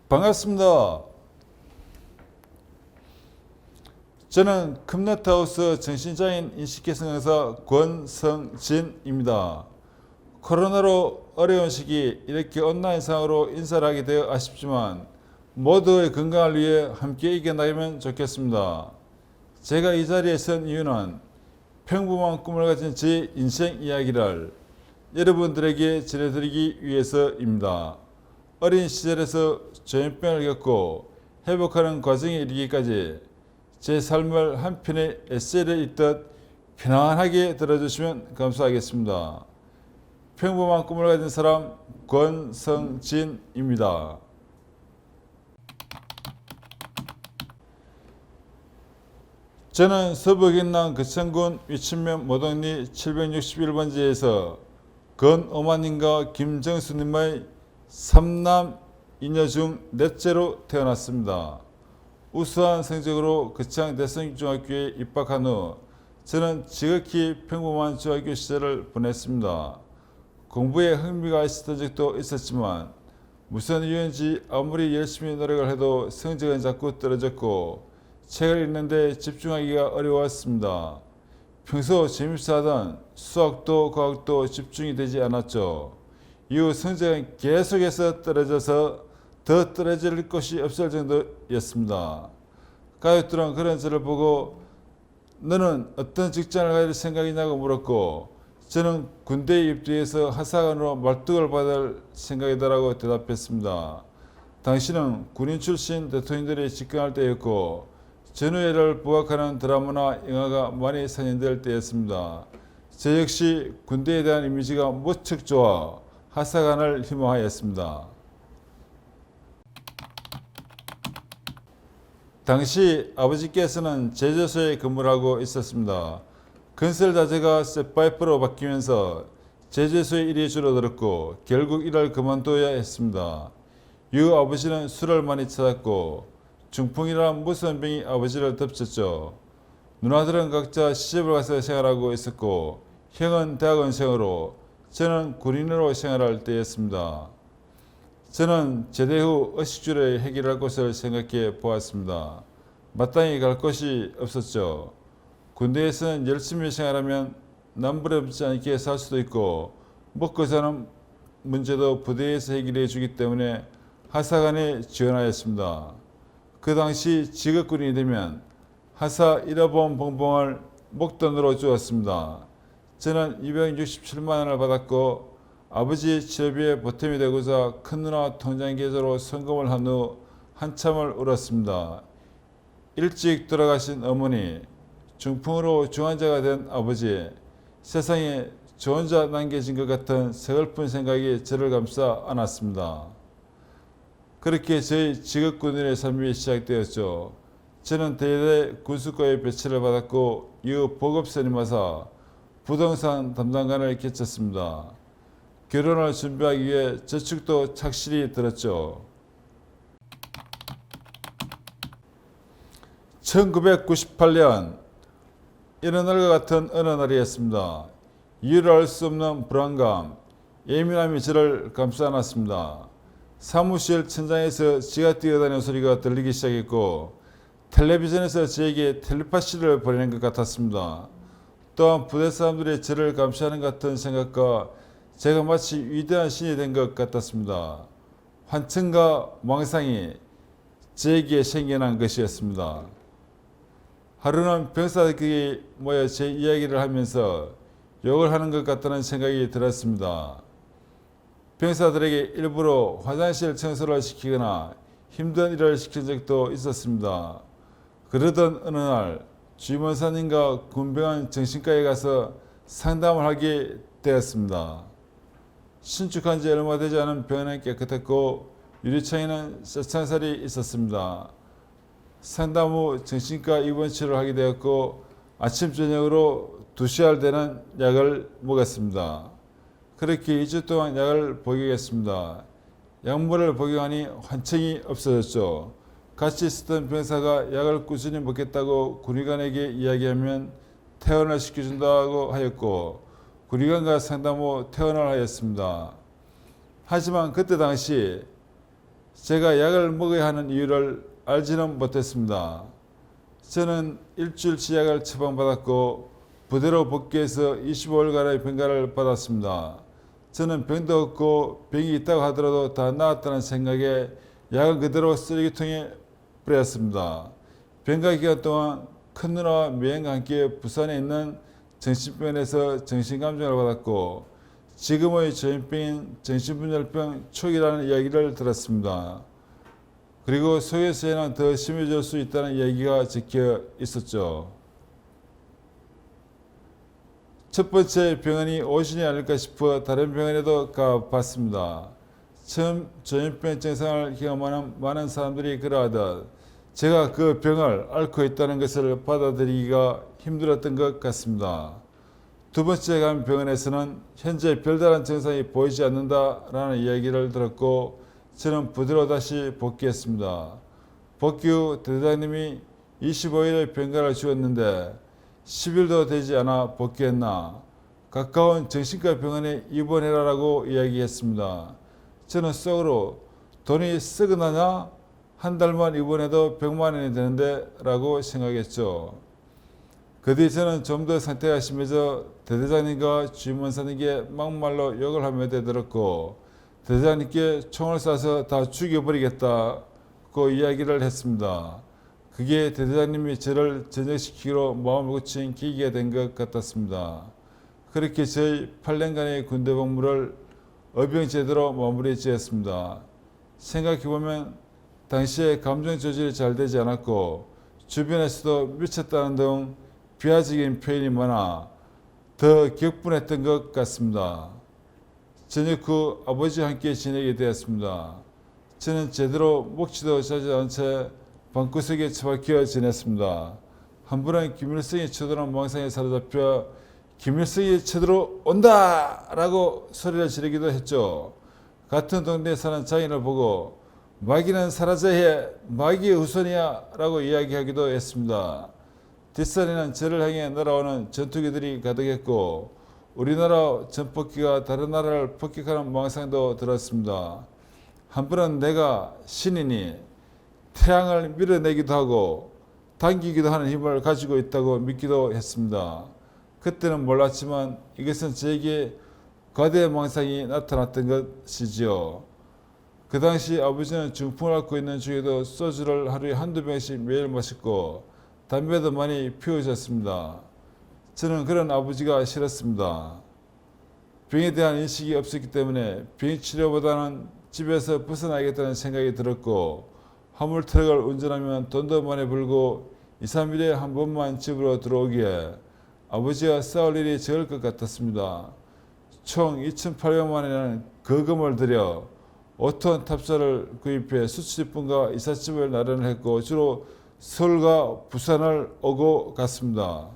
반갑습니다. 저는 컴퓨터하우스 정신장애인 인식개선 강사 권성진입니다. 코로나로 어려운 시기 이렇게 온라인상으로 인사를 하게 되어 아쉽지만 모두의 건강을 위해 함께 이겨나가면 좋겠습니다. 제가 이 자리에 선 이유는 평범한 꿈을 가진 제 인생 이야기를 여러분들에게 전해드리기 위해서입니다. 어린 시절에서 조현병을 겪고 회복하는 과정에 이르기까지 제 삶을 한 편의 에세이를 읽듯 편안하게 들어주시면 감사하겠습니다. 평범한 꿈을 가진 사람 권성진입니다. 저는 서부경남 거창군 위천면 모동리 761번지에서 권오마님과 김정수님의 3남 2녀 중 넷째로 태어났습니다. 우수한 성적으로 거창 대성중학교에 입학한 후 저는 지극히 평범한 중학교 시절을 보냈습니다. 공부에 흥미가 있었던 적도 있었지만 무슨 이유인지 아무리 열심히 노력을 해도 성적은 자꾸 떨어졌고 책을 읽는데 집중하기가 어려웠습니다. 평소 재밌어 하던 수학도 과학도 집중이 되지 않았죠. 이후 성적은 계속해서 떨어져서 더 떨어질 것이 없을 정도였습니다. 가족들은 그런 저를 보고 너는 어떤 직장을 가질 생각이냐고 물었고 저는 군대에 입대해서 하사관으로 말뚝을 받을 생각이다라고 대답했습니다. 당시는 군인 출신 대통령들이 집권할 때였고 전우회를 부각하는 드라마나 영화가 많이 상영될 때였습니다. 저 역시 군대에 대한 이미지가 무척 좋아 하사관을 희망하였습니다. 당시 아버지께서는 제조소에 근무를 하고 있었습니다. 건설 자재가 쇠파이프로 바뀌면서 제조소의 일이 줄어들었고 결국 일을 그만둬야 했습니다. 이후 아버지는 술을 많이 찾았고 중풍이란 무서운 병이 아버지를 덮쳤죠. 누나들은 각자 시집을 가서 생활하고 있었고 형은 대학원생으로 저는 군인으로 생활할 때였습니다. 저는 제대 후 의식주를 해결할 것을 생각해 보았습니다. 마땅히 갈 곳이 없었죠. 군대에서는 열심히 생활하면 남부럽지 않게 살 수도 있고 먹고 사는 문제도 부대에서 해결해 주기 때문에 하사관에 지원하였습니다. 그 당시 직업군인이 되면 하사 1호봉 봉봉을 목돈으로 주었습니다. 저는 267만 원을 받았고 아버지 치료비에 보탬이 되고자 큰누나 통장 계좌로 송금을 한 후 한참을 울었습니다. 일찍 돌아가신 어머니, 중풍으로 중환자가 된 아버지, 세상에 저 혼자 남겨진 것 같은 서글픈 생각이 저를 감싸 안았습니다. 그렇게 저희 직업군인의 삶이 시작되었죠. 저는 대대 군수과에 배치를 받았고 이후 보급선임하사 부동산 담당관을 개쳤습니다. 결혼을 준비하기 위해 저축도 착실히 들었죠. 1998년 이런 날과 같은 어느 날이었습니다. 이유를 알 수 없는 불안감, 예민함이 저를 감싸 안았습니다. 사무실 천장에서 쥐가 뛰어다니는 소리가 들리기 시작했고 텔레비전에서 저에게 텔레파시를 보내는 것 같았습니다. 또한 부대 사람들이 저를 감시하는 것 같은 생각과 제가 마치 위대한 신이 된 것 같았습니다. 환청과 망상이 저에게 생겨난 것이었습니다. 하루는 병사들끼리 모여 제 이야기를 하면서 욕을 하는 것 같다는 생각이 들었습니다. 병사들에게 일부러 화장실 청소를 시키거나 힘든 일을 시킨 적도 있었습니다. 그러던 어느 날 주임원사님과 군병원 정신과에 가서 상담을 하게 되었습니다. 신축한 지 얼마 되지 않은 병원은 깨끗했고 유리창에는 쇠창살이 있었습니다. 상담 후 정신과 입원 치료를 하게 되었고 아침 저녁으로 2시간 되는 약을 먹었습니다. 그렇게 2주 동안 약을 복용했습니다. 약물을 복용하니 환청이 없어졌죠. 같이 있었던 병사가 약을 꾸준히 먹겠다고 군의관에게 이야기하면 퇴원을 시켜준다고 하였고 군의관과 상담 후 퇴원을 하였습니다. 하지만 그때 당시 제가 약을 먹어야 하는 이유를 알지는 못했습니다. 저는 일주일치 약을 처방받았고 부대로 복귀해서 25일간의 병가를 받았습니다. 저는 병도 없고 병이 있다고 하더라도 다 나았다는 생각에 약은 그대로 쓰레기통에 버렸습니다. 병가 기간 동안 큰 누나와 매형과 함께 부산에 있는 정신병원에서 정신감정을 받았고 지금의 전염병인 정신분열병 초기라는 이야기를 들었습니다. 그리고 속에서는 더 심해질 수 있다는 이야기가 적혀 있었죠. 첫 번째 병원이 오신이 아닐까 싶어 다른 병원에도 가봤습니다. 처음 전염병 증상을 경험하는 많은 사람들이 그러하듯 제가 그 병을 앓고 있다는 것을 받아들이기가 힘들었던 것 같습니다. 두 번째 간 병원에서는 현재 별다른 증상이 보이지 않는다라는 이야기를 들었고 저는 부대로 다시 복귀했습니다. 복귀 후 대장님이 25일의 병가를 주었는데 10일도 되지 않아 복귀했나 가까운 정신과 병원에 입원해라라고 이야기했습니다. 저는 속으로 돈이 썩어나냐? 한 달만 입원해도 100만 원이 되는데 라고 생각했죠. 그 뒤 저는 좀 더 상태가 심해져 대대장님과 주임원사님께 막말로 욕을 하며 대들었고 대대장님께 총을 쏴서 다 죽여버리겠다고 이야기를 했습니다. 그게 대대장님이 저를 전역시키기로 마음을 굳힌 계기가 된 것 같았습니다. 그렇게 저희 8년간의 군대 복무를 어병제대로 마무리 지었습니다. 생각해보면 당시에 감정 조절이 잘 되지 않았고 주변에서도 미쳤다는 등 비하적인 표현이 많아 더 격분했던 것 같습니다. 전역 후 아버지와 함께 지내게 되었습니다. 저는 제대로 먹지도 자지 않은 채 방구석에 처박혀 지냈습니다. 한 번은 김일성이 쳐들어온 망상에 사로잡혀 김일성이 쳐들어 온다! 라고 소리를 지르기도 했죠. 같은 동네에 사는 장인을 보고 마귀는 사라져야 해! 마귀의 후손이야! 라고 이야기하기도 했습니다. 뒷산에는 저를 향해 날아오는 전투기들이 가득했고 우리나라 전폭기가 다른 나라를 폭격하는 망상도 들었습니다. 한 번은 내가 신이니 태양을 밀어내기도 하고 당기기도 하는 힘을 가지고 있다고 믿기도 했습니다. 그때는 몰랐지만 이것은 저에게 거대한 망상이 나타났던 것이지요. 그 당시 아버지는 중풍을 앓고 있는 중에도 소주를 하루에 한두 병씩 매일 마셨고 담배도 많이 피우셨습니다. 저는 그런 아버지가 싫었습니다. 병에 대한 인식이 없었기 때문에 병치료보다는 집에서 벗어나겠다는 생각이 들었고 화물 트럭을 운전하면 돈도 많이 벌고 2, 3일에 한 번만 집으로 들어오기에 아버지와 싸울 일이 적을 것 같았습니다. 총 2,800만 원이라는 거금을 들여 5톤 탑차를 구입해 수출입분과 이삿짐을 마련했고 주로 서울과 부산을 오고 갔습니다.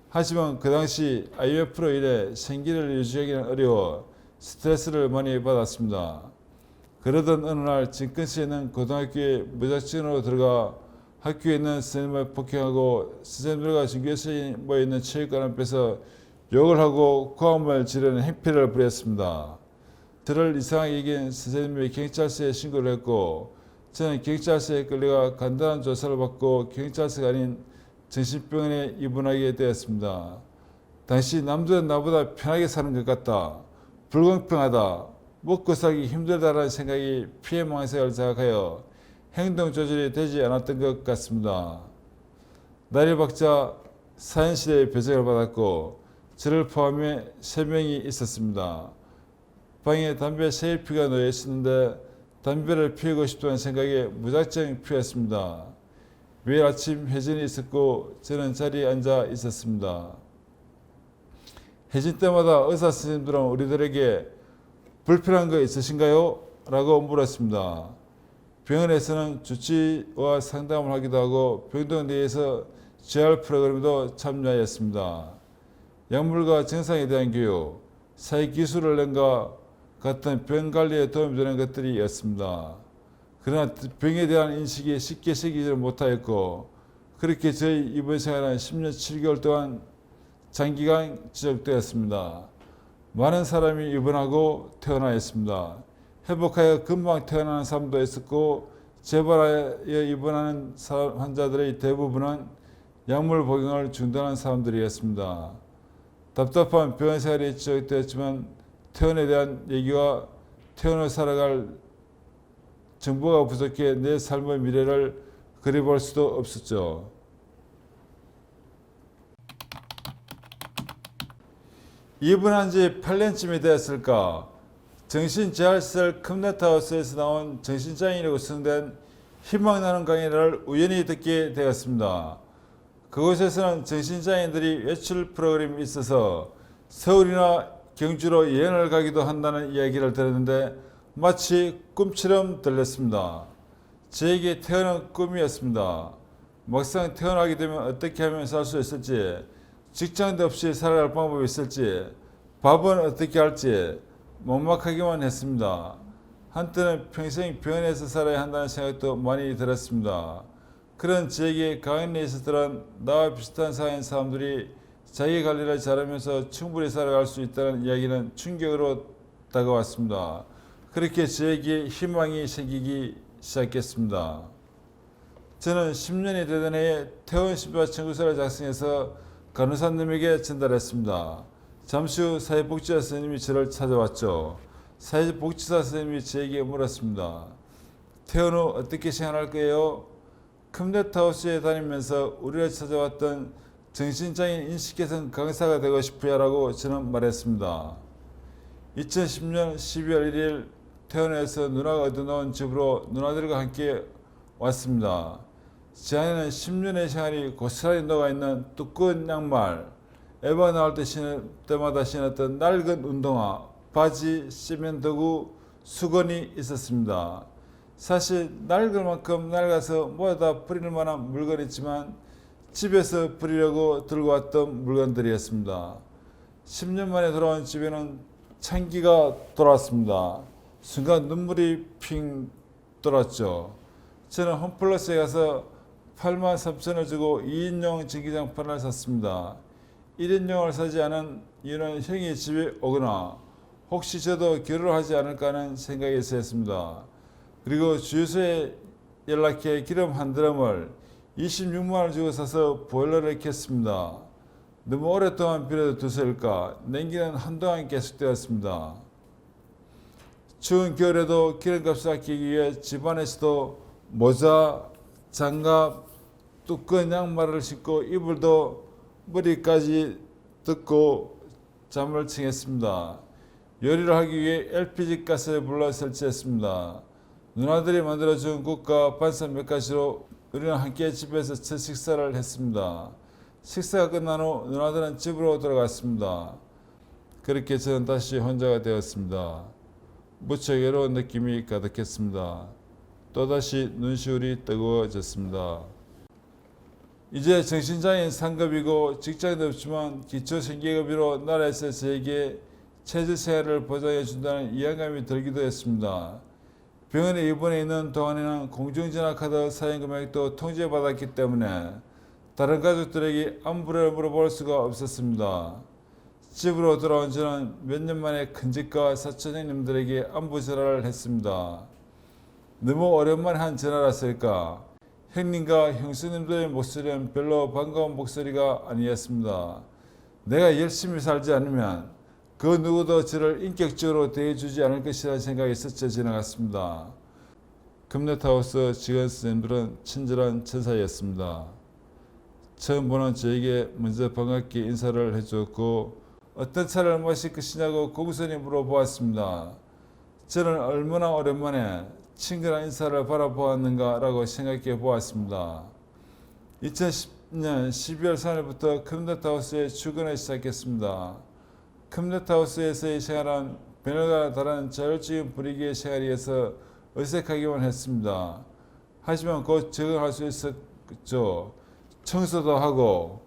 하지만 그 당시 IMF로 인해 생계를 유지하기는 어려워 스트레스를 많이 받았습니다. 그러던 어느 날 진근시에 있는 고등학교에 무작정으로 들어가 학교에 있는 선생님을 폭행하고 선생님들과 전교생이 모여있는 체육관 앞에서 욕을 하고 고함을 지르는 행패를 부렸습니다. 저를 이상하게 여긴 선생님이 경찰서에 신고를 했고 저는 경찰서에 끌려가 간단한 조사를 받고 경찰서가 아닌 정신병원에 입원하게 되었습니다. 당시 남들은 나보다 편하게 사는 것 같다. 불공평하다. 먹고 살기 힘들다라는 생각이 피해망상을 자극하여 행동 조절이 되지 않았던 것 같습니다. 나리 박자 사연실에 배정을 받았고 저를 포함해 3명이 있었습니다. 방에 담배 3피가 놓여 있었는데 담배를 피우고 싶다는 생각에 무작정 피웠습니다. 매일 아침 회진이 있었고 저는 자리에 앉아 있었습니다. 회진 때마다 의사 선생님들은 우리들에게 불편한 거 있으신가요? 라고 물었습니다. 병원에서는 주치와 상담을 하기도 하고 병동 내에서 재활 프로그램도 참여하였습니다. 약물과 증상에 대한 교육, 사회기술을 낸과 같은 병 관리에 도움이 되는 것들이었습니다. 그러나 병에 대한 인식이 쉽게 생기지 못하였고 그렇게 저희 입원 생활은 10년 7개월 동안 장기간 지속되었습니다. 많은 사람이 입원하고 퇴원하였습니다. 회복하여 금방 퇴원하는 사람도 있었고 재발하여 입원하는 환자들의 대부분은 약물 복용을 중단한 사람들이었습니다. 답답한 병원 생활이 지속되었지만 퇴원에 대한 얘기와 퇴원 후 살아갈 정보가 부족해 내 삶의 미래를 그려볼 수도 없었죠. 입원한 지 8년쯤이 되었을까? 정신재활시설 컴넷하우스에서 나온 정신장애인이라고 선정된 희망나는 강의를 우연히 듣게 되었습니다. 그곳에서는 정신장애인들이 외출 프로그램이 있어서 서울이나 경주로 여행을 가기도 한다는 이야기를 들었는데 마치 꿈처럼 들렸습니다. 저에게 퇴원은 꿈이었습니다. 막상 퇴원하게 되면 어떻게 하면 살 수 있을지, 직장도 없이 살아갈 방법이 있을지, 밥은 어떻게 할지 막막하기만 했습니다. 한때는 평생 병원에서 살아야 한다는 생각도 많이 들었습니다. 그런 저에게 강연에 있었던 나와 비슷한 상황인 사람들이 자기 관리를 잘하면서 충분히 살아갈 수 있다는 이야기는 충격으로 다가왔습니다. 그렇게 저에게 희망이 생기기 시작했습니다. 저는 10년이 되던 해에 퇴원 심사 청구서를 작성해서 간호사님에게 전달했습니다. 잠시 후 사회복지사 선생님이 저를 찾아왔죠. 사회복지사 선생님이 저에게 물었습니다. 퇴원 후 어떻게 생활할 거예요? 컴넷하우스에 다니면서 우리를 찾아왔던 정신장애인 인식개선 강사가 되고 싶어요 라고 저는 말했습니다. 2010년 12월 1일 퇴원해서 누나가 얻어놓은 집으로 누나들과 함께 왔습니다. 제 안에는 10년의 생활이 고스란히 녹아있는 두꺼운 양말, 에바 나올 때마다 신었던 낡은 운동화, 바지, 세면도구, 수건이 있었습니다. 사실 낡을 만큼 낡아서 모아다 버릴 만한 물건이 있지만 집에서 버리려고 들고 왔던 물건들이었습니다. 10년 만에 돌아온 집에는 찬기가 돌아왔습니다. 순간 눈물이 핑 돌았죠. 저는 홈플러스에 가서 83,000원을 주고 2인용 전기장판을 샀습니다. 1인용을 사지 않은 이유는 형이 집에 오거나 혹시 저도 결혼을 하지 않을까 하는 생각에서였습니다. 그리고 주유소에 연락해 기름 한 드럼을 26만원 주고 사서 보일러를 켰습니다. 너무 오랫동안 빌어도 두서일까 냉기는 한동안 계속되었습니다. 추운 겨울에도 기름값을 아끼기 위해 집안에서도 모자, 장갑, 두꺼운 양말을 신고 이불도 머리까지 뜯고 잠을 청했습니다. 요리를 하기 위해 LPG 가스불을 설치했습니다. 누나들이 만들어준 국과 반찬 몇 가지로 우리는 함께 집에서 첫 식사를 했습니다. 식사가 끝난 후 누나들은 집으로 돌아갔습니다. 그렇게 저는 다시 혼자가 되었습니다. 무척 외로운 느낌이 가득했습니다. 또다시 눈시울이 뜨거워졌습니다. 이제 정신장애인 상급이고 직장도 없지만 기초생계급여로 나라에서 저에게 체질생활을 보장해 준다는 이해감이 들기도 했습니다. 병원에 입원해 있는 동안에는 공중전화카드 사용 금액도 통지받았기 때문에 다른 가족들에게 안부를 물어볼 수가 없었습니다. 집으로 돌아온 저는 몇 년 만에 큰집과 사촌 형님들에게 안부 전화를 했습니다. 너무 오랜만에 한 전화라서일까 형님과 형수님들의 목소리는 별로 반가운 목소리가 아니었습니다. 내가 열심히 살지 않으면 그 누구도 저를 인격적으로 대해주지 않을 것이라는 생각이 스쳐 지나갔습니다. 컴넷하우스 직원 선생님들은 친절한 천사였습니다. 처음 보는 저에게 먼저 반갑게 인사를 해주었고 어떤 차를 마실 것이냐고 공손히 물어보았습니다. 저는 얼마나 오랜만에 친근한 인사를 바라보았는가 라고 생각해 보았습니다. 2010년 12월 3일부터 컴넷하우스에 출근을 시작했습니다. 컴넷하우스에서의 생활은 변화가 다른 자율적인 분위기의 생활이어서 어색하기만 했습니다. 하지만 곧 적응할 수 있었죠. 청소도 하고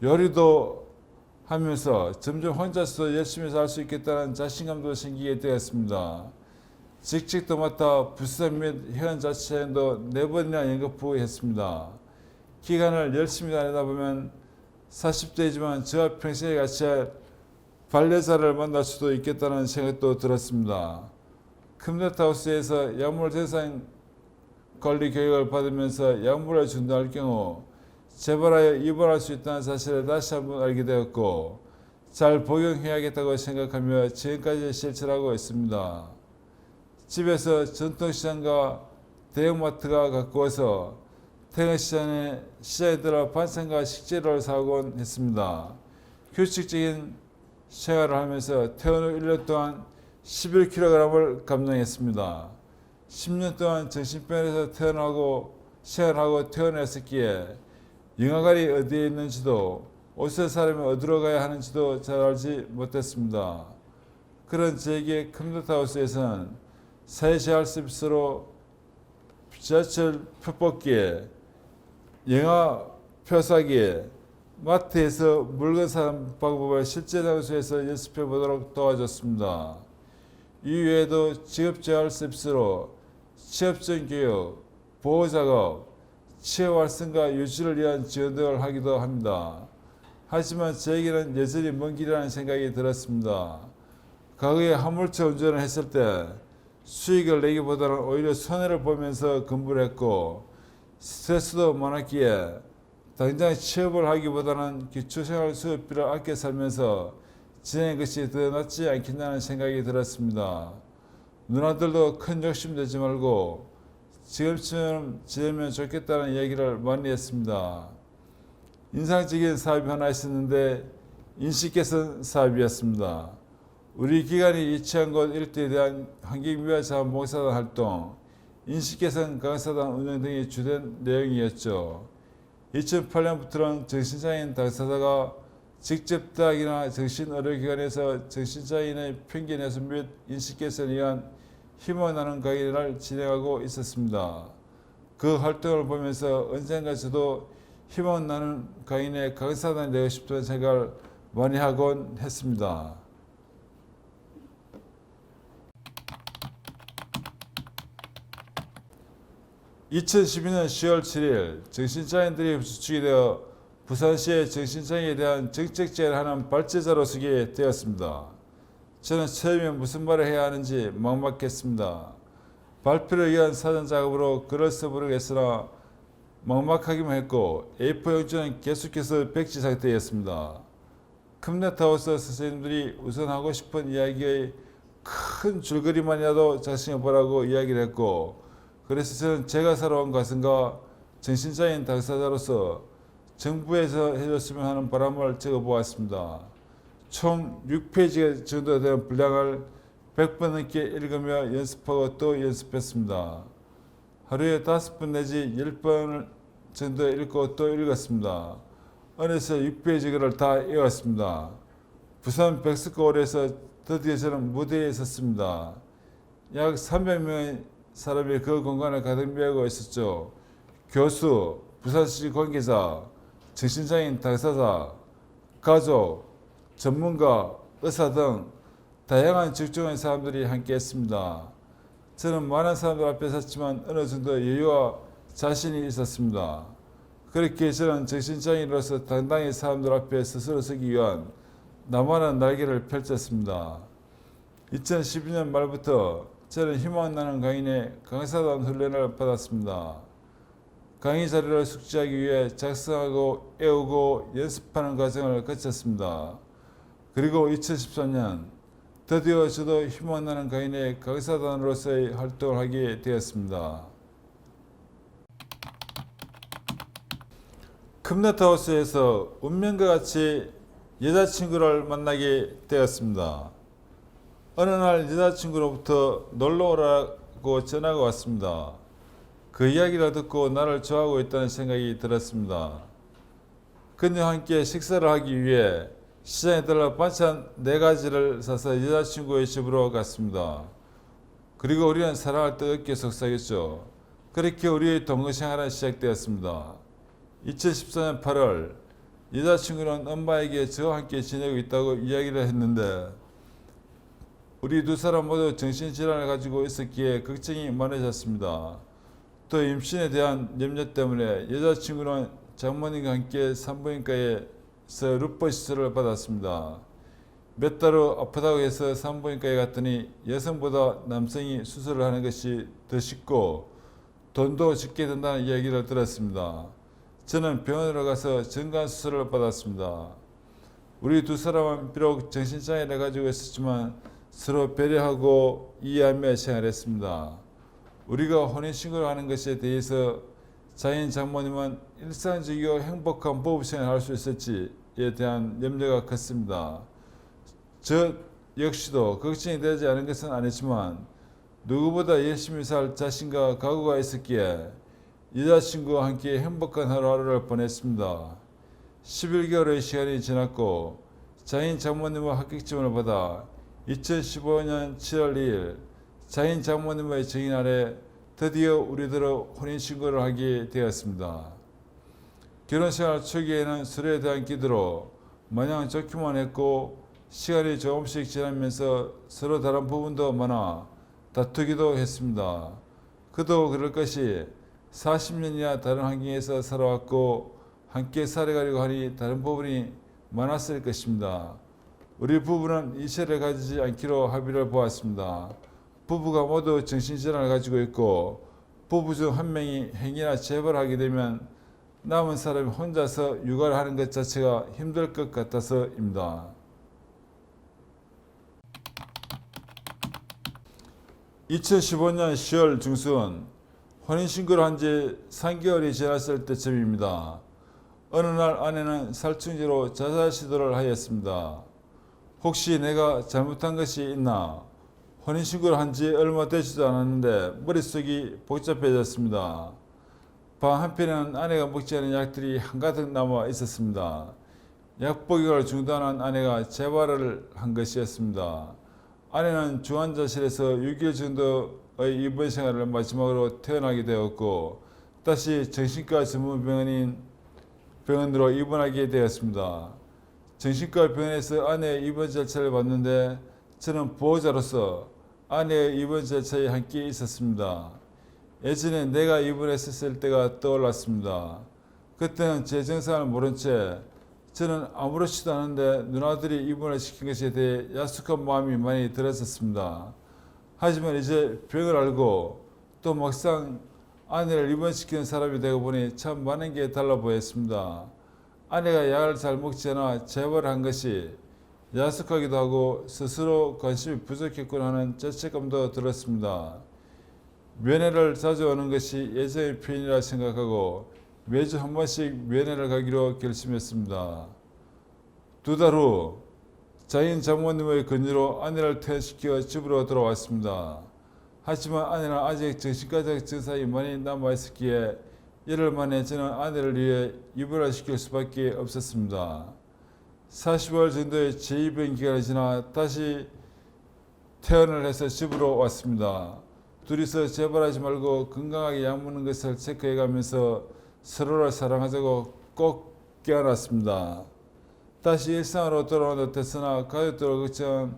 요리도 하면서 점점 혼자서 열심히 살 수 있겠다는 자신감도 생기게 되었습니다. 직책도 맡아 부서 및 회원 자체도 4번이나 연거푸했습니다. 기간을 열심히 다니다 보면 40대이지만 저와 평생에 같이 할 반려자를 만날 수도 있겠다는 생각도 들었습니다. 컴퓨터하우스에서 약물 생산 관리 교육을 받으면서 약물을 중단할 경우 재발하여 입원할 수 있다는 사실을 다시 한번 알게 되었고 잘 복용해야겠다고 생각하며 지금까지 실천하고 있습니다. 집에서 전통시장과 대형마트가 가까워서 퇴근 시장에 들어 반찬과 식재료를 사곤 했습니다. 규칙적인 생활을 하면서 퇴원 후 1년 동안 11kg을 감량했습니다. 10년 동안 정신병원에서 퇴원하고 생활하고 퇴원했었기에 영화관이 어디에 있는지도 옷을 사려면 어디로 가야 하는지도 잘 알지 못했습니다. 그런 저에게 컴퓨터하우스에서는 사회재활 서비스로 지하철 표 뽑기에 영화 표 사기에 마트에서 물건 사는 방법을 실제 장소에서 연습해 보도록 도와줬습니다. 이외에도 직업재활 서비스로 취업전 교육, 보호작업, 취업 활성화 유지를 위한 지원 등을 하기도 합니다. 하지만 저에게는 여전히 먼 길이라는 생각이 들었습니다. 과거에 화물차 운전을 했을 때 수익을 내기보다는 오히려 손해를 보면서 근무를 했고 스트레스도 많았기에 당장 취업을 하기보다는 기초생활 수업비를 아껴 살면서 지내는 것이 더 낫지 않겠냐는 생각이 들었습니다. 누나들도 큰 욕심 내지 말고 지금처럼 지내면 좋겠다는 이야기를 많이 했습니다. 인상적인 사업이 하나 있었는데 인식개선 사업이었습니다. 우리 기관이 유치한 곳 일대에 대한 환경미화자원봉사단 활동, 인식개선 강사단 운영 등이 주된 내용이었죠. 2008년부터는 정신장애인 당사자가 직접 대학이나 정신의료기관에서 정신장애인의 편견 해소 및 인식개선을 위한 힘을 나누는 강의를 진행하고 있었습니다. 그 활동을 보면서 언젠가 저도 힘을 나누는 강의의 강사단이 되고 싶다는 생각을 많이 하곤 했습니다. 2012년 10월 7일 정신장애인들이 주축이 되어 부산시의 정신장애에 대한 정책 제안을 하는 발제자로 서게 되었습니다. 저는 처음에 무슨 말을 해야 하는지 막막했습니다. 발표를 위한 사전 작업으로 글을 써보려고 했으나 막막하기만 했고 A4 용지는 계속해서 백지 상태였습니다. 컴퓨터하우스 선생님들이 우선 하고 싶은 이야기의 큰 줄거리만이라도 작성해보라고 이야기를 했고 그래서 저는 제가 살아온 가슴과 정신장애인 당사자로서 정부에서 해줬으면 하는 바람을 적어보았습니다. 총 6페이지 정도 되는 분량을 100번 넘게 읽으며 연습하고 또 연습했습니다. 하루에 5번 내지 10번 정도 읽고 또 읽었습니다. 어느새 6페이지 글을 다 읽었습니다. 부산 백석거울에서 드디어 저는 무대에 섰습니다. 약 300명의 사람이 그 공간을 가득 메우고 있었죠. 교수, 부산시 관계자, 정신장애인 당사자, 가족, 전문가, 의사 등 다양한 직종의 사람들이 함께 했습니다. 저는 많은 사람들 앞에 섰지만 어느 정도 여유와 자신이 있었습니다. 그렇게 저는 정신장애인으로서 당당히 사람들 앞에 스스로 서기 위한 나만한 날개를 펼쳤습니다. 2012년 말부터 저는 희망나는 강인의 강사단 훈련을 받았습니다. 강의 자료를 숙지하기 위해 작성하고 외우고 연습하는 과정을 거쳤습니다. 그리고 2013년 드디어 저도 희망나는 강인의 강사단으로서의 활동을 하게 되었습니다. 컴퓨터하우스에서 운명과 같이 여자친구를 만나게 되었습니다. 어느 날 여자친구로부터 놀러오라고 전화가 왔습니다. 그 이야기를 듣고 나를 좋아하고 있다는 생각이 들었습니다. 그녀와 함께 식사를 하기 위해 시장에 들러 반찬 4가지를 사서 여자친구의 집으로 갔습니다. 그리고 우리는 사랑을 뜨겁게 속삭였죠. 그렇게 우리의 동거 생활은 시작되었습니다. 2014년 8월 여자친구는 엄마에게 저와 함께 지내고 있다고 이야기를 했는데 우리 두 사람 모두 정신질환을 가지고 있었기에 걱정이 많아졌습니다. 또 임신에 대한 염려 때문에 여자친구는 장모님과 함께 산부인과에서 루퍼 시술을 받았습니다. 몇 달 후 아프다고 해서 산부인과에 갔더니 여성보다 남성이 수술을 하는 것이 더 쉽고 돈도 적게 든다는 이야기를 들었습니다. 저는 병원으로 가서 정관 수술을 받았습니다. 우리 두 사람은 비록 정신장애를 가지고 있었지만 서로 배려하고 이해하며 생활했습니다. 우리가 혼인신고를 하는 것에 대해서 자인 장모님은 일상적이고 행복한 부부생활을 할 수 있을지에 대한 염려가 컸습니다. 저 역시도 걱정이 되지 않은 것은 아니지만 누구보다 열심히 살 자신과 각오가 있었기에 여자친구와 함께 행복한 하루하루를 보냈습니다. 11개월의 시간이 지났고 자인 장모님의 합격증을 받아 2015년 7월 2일 자인 장모님의 증인 아래 드디어 우리들은 혼인신고를 하게 되었습니다. 결혼생활 초기에는 서로에 대한 기대로 마냥 좋기만 했고 시간이 조금씩 지나면서 서로 다른 부분도 많아 다투기도 했습니다. 그도 그럴 것이 40년이나 다른 환경에서 살아왔고 함께 살아가려고 하니 다른 부분이 많았을 것입니다. 우리 부부는 이체를 가지지 않기로 합의를 보았습니다. 부부가 모두 정신질환을 가지고 있고 부부 중 한 명이 행위나 재발을 하게 되면 남은 사람이 혼자서 육아를 하는 것 자체가 힘들 것 같아서입니다. 2015년 10월 중순 혼인신고를 한 지 3개월이 지났을 때쯤입니다. 어느 날 아내는 살충제로 자살 시도를 하였습니다. 혹시 내가 잘못한 것이 있나? 혼인신고를 한 지 얼마 되지도 않았는데 머릿속이 복잡해졌습니다. 방 한편에는 아내가 먹지 않은 약들이 한가득 남아 있었습니다. 약 복용을 중단한 아내가 재발을 한 것이었습니다. 아내는 중환자실에서 6일 정도의 입원 생활을 마지막으로 퇴원하게 되었고 다시 정신과 전문 병원으로 입원하게 되었습니다. 정신과 병원에서 아내의 입원 절차를 봤는데 저는 보호자로서 아내의 입원 절차에 함께 있었습니다. 예전에 내가 입원했었을 때가 떠올랐습니다. 그때는 제 증상을 모른 채 저는 아무렇지도 않은데 누나들이 입원을 시킨 것에 대해 야속한 마음이 많이 들었었습니다. 하지만 이제 병을 알고 또 막상 아내를 입원시키는 사람이 되고 보니 참 많은 게 달라 보였습니다. 아내가 약을 잘 먹지 않아 재발을 한 것이 야속하기도 하고 스스로 관심이 부족했구나 하는 죄책감도 들었습니다. 면회를 자주 오는 것이 예전의 편이라 생각하고 매주 한 번씩 면회를 가기로 결심했습니다. 2달 후 자인 장모님의 권유로 아내를 퇴원시켜 집으로 돌아왔습니다. 하지만 아내는 아직 정신과적 증상이 많이 남아있었기에 열흘 만에 저는 아내를 위해 입원을 시킬 수밖에 없었습니다. 40월 정도의 재입원 기간이 지나 다시 퇴원을 해서 집으로 왔습니다. 둘이서 재발하지 말고 건강하게 약 먹는 것을 체크해가면서 서로를 사랑하자고 꼭 껴안았습니다. 다시 일상으로 돌아온 듯했으나 가족들의 걱정은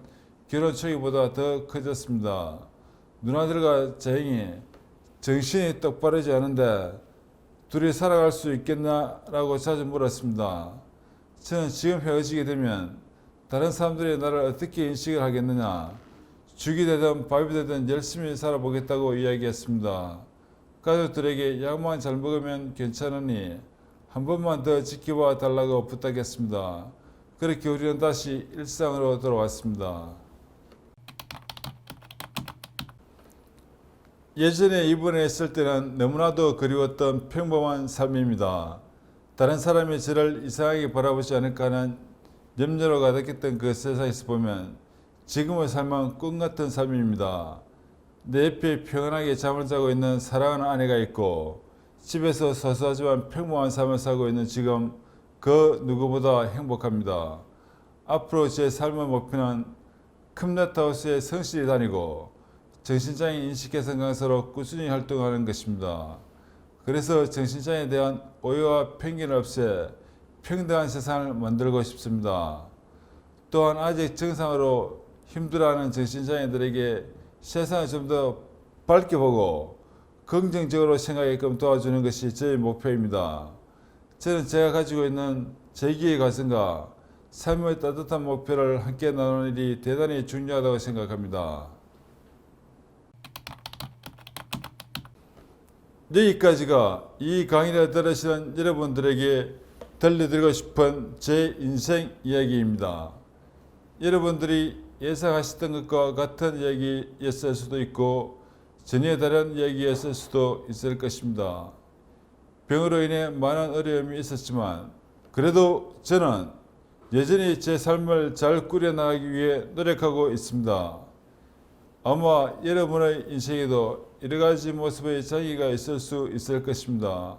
결혼 초기보다 더 커졌습니다. 누나들과 자행이 정신이 똑바르지 않은데 둘이 살아갈 수 있겠나라고 자주 물었습니다. 저는 지금 헤어지게 되면 다른 사람들이 나를 어떻게 인식을 하겠느냐, 죽이 되든 밥이 되든 열심히 살아보겠다고 이야기했습니다. 가족들에게 약만 잘 먹으면 괜찮으니 한 번만 더 지켜봐 달라고 부탁했습니다. 그렇게 우리는 다시 일상으로 돌아왔습니다. 예전에 입원했을 때는 너무나도 그리웠던 평범한 삶입니다. 다른 사람이 저를 이상하게 바라보지 않을까 하는 염려로 가득했던 그 세상에서 보면 지금의 삶은 꿈같은 삶입니다. 내 옆에 평안하게 잠을 자고 있는 사랑하는 아내가 있고 집에서 소소하지만 평범한 삶을 살고 있는 지금 그 누구보다 행복합니다. 앞으로 제 삶의 목표는 컴넷하우스에 성실히 다니고 정신장애 인식개선 강사로 꾸준히 활동하는 것입니다. 그래서 정신장애에 대한 오해와 편견을 없애 평등한 세상을 만들고 싶습니다. 또한 아직 정상으로 힘들어하는 정신장애들에게 세상을 좀 더 밝게 보고 긍정적으로 생각하게끔 도와주는 것이 저의 목표입니다. 저는 제가 가지고 있는 재기의 가슴과 삶의 따뜻한 목표를 함께 나누는 일이 대단히 중요하다고 생각합니다. 여기까지가 이 강의를 들으시는 여러분들에게 들려드리고 싶은 제 인생 이야기입니다. 여러분들이 예상하셨던 것과 같은 이야기였을 수도 있고 전혀 다른 이야기였을 수도 있을 것입니다. 병으로 인해 많은 어려움이 있었지만 그래도 저는 여전히 제 삶을 잘 꾸려나가기 위해 노력하고 있습니다. 아마 여러분의 인생에도 여러가지 모습의 장애가 있을 수 있을 것입니다.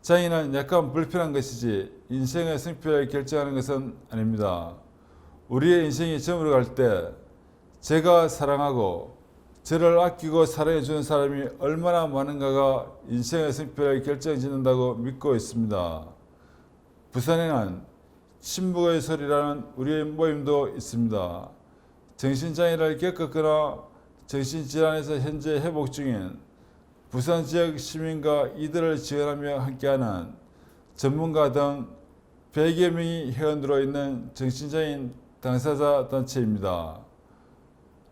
장애는 약간 불편한 것이지 인생의 승패를 결정하는 것은 아닙니다. 우리의 인생이 저물어 갈 때 제가 사랑하고 저를 아끼고 사랑해 주는 사람이 얼마나 많은가가 인생의 승패를 결정짓는다고 믿고 있습니다. 부산에는 친북의 소리라는 우리의 모임도 있습니다. 정신장애를 겪었거나 정신질환에서 현재 회복 중인 부산 지역 시민과 이들을 지원하며 함께하는 전문가 등 100여 명이 회원으로 있는 정신장애인 당사자 단체입니다.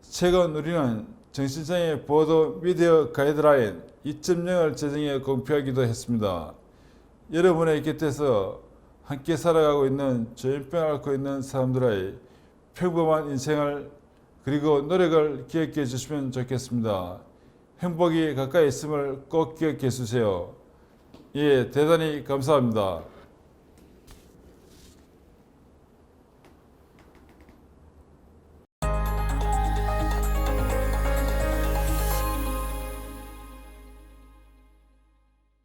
최근 우리는 정신장애 보도 미디어 가이드라인 2.0을 제정해 공표하기도 했습니다. 여러분의 곁에서 함께 살아가고 있는 조현병을 앓고 있는 사람들의 평범한 인생을 그리고 노력을 기억해 주시면 좋겠습니다. 행복이 가까이 있음을 꼭 기억해 주세요. 예, 대단히 감사합니다.